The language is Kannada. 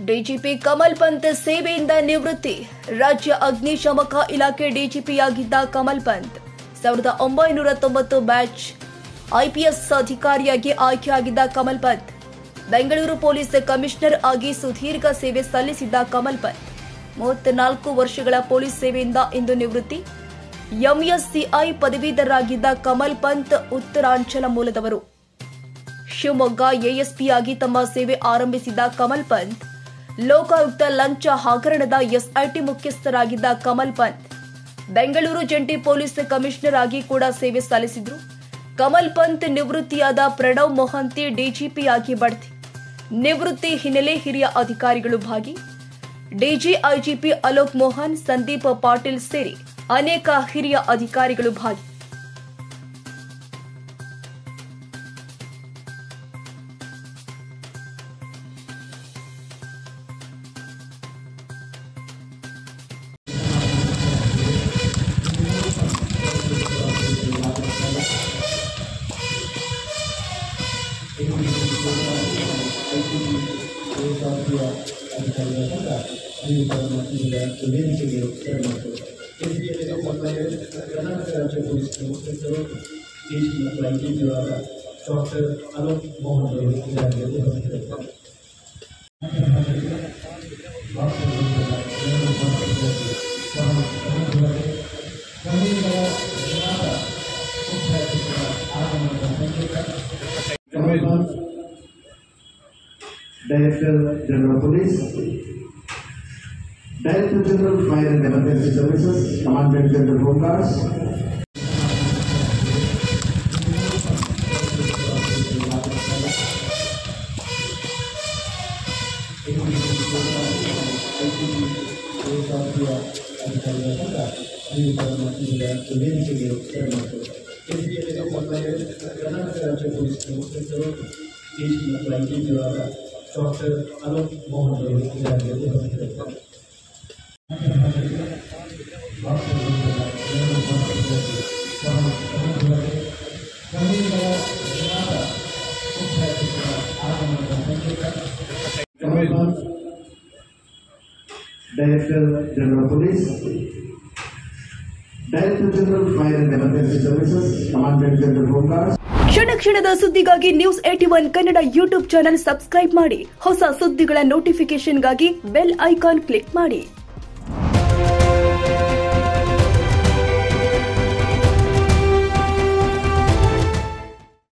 ಡಿಜಿಪಿ ಕಮಲ್ ಪಂತ್ ಸೇವೆಯಿಂದ ನಿವೃತ್ತಿ. ರಾಜ್ಯ ಅಗ್ನಿಶಾಮಕ ಇಲಾಖೆ ಡಿಜಿಪಿಯಾಗಿದ್ದ ಕಮಲ್ ಪಂತ್ 1990 ಬ್ಯಾಚ್ ಐಪಿಎಸ್ ಅಧಿಕಾರಿಯಾಗಿ ಆಯ್ಕೆಯಾಗಿದ್ದ ಕಮಲ್ ಪಂತ್ ಬೆಂಗಳೂರು ಪೊಲೀಸ್ ಕಮಿಷನರ್ ಆಗಿ ಸುದೀರ್ಘ ಸೇವೆ ಸಲ್ಲಿಸಿದ್ದ ಕಮಲ್ ಪಂತ್ 34 ವರ್ಷಗಳ ಪೊಲೀಸ್ ಸೇವೆಯಿಂದ ಇಂದು ನಿವೃತ್ತಿ. ಎಂಎಸ್ಸಿಐ ಪದವೀಧರರಾಗಿದ್ದ ಕಮಲ್ ಪಂತ್ ಉತ್ತರಾಂಚಲ ಮೂಲದವರು. ಶಿವಮೊಗ್ಗ ಎಎಸ್ಪಿಯಾಗಿ ತಮ್ಮ ಸೇವೆ ಆರಂಭಿಸಿದ್ದ ಕಮಲ್ ಪಂತ್ ಲೋಕಾಯುಕ್ತ ಲಂಚ ಹಗರಣದ ಎಸ್ಐಟಿ ಮುಖ್ಯಸ್ಥರಾಗಿದ್ದ ಕಮಲ್ ಪಂತ್ ಬೆಂಗಳೂರು ಜಂಟಿ ಪೊಲೀಸ್ ಕಮಿಷನರ್ ಆಗಿ ಕೂಡ ಸೇವೆ ಸಲ್ಲಿಸಿದ್ರು. ಕಮಲ್ ಪಂತ್ ನಿವೃತ್ತಿಯಾದ ಪ್ರಣವ್ ಮೊಹಂತಿ ಡಿಜಿಪಿಯಾಗಿ ಬಡ್ತಿ. ನಿವೃತ್ತಿ ಹಿನ್ನೆಲೆ ಹಿರಿಯ ಅಧಿಕಾರಿಗಳು ಭಾಗಿ. ಡಿಜಿಐಜಿಪಿ ಅಲೋಕ್ ಮೋಹನ್, ಸಂದೀಪ್ ಪಾಟೀಲ್ ಸೇರಿ ಅನೇಕ ಹಿರಿಯ ಅಧಿಕಾರಿಗಳು ಭಾಗಿ. Doctor Alok Mohan Director General Police, Director General Fire and Emergency Services, Commandant General Home Guards, Dr. Alok Mohan Director General Police, Director General Fire and Emergency Services, Commandant General Home Guards. ಕ್ಷಣದ ಸುದ್ದಿಗಾಗಿ news 81 Kannada YouTube channel subscribe ಮಾಡಿ. ಹೊಸ ಸುದ್ದಿಗಳ ನೋಟಿಫಿಕೇಶನ್ಗಾಗಿ ಬೆಲ್ ಐಕಾನ್ ಕ್ಲಿಕ್ ಮಾಡಿ.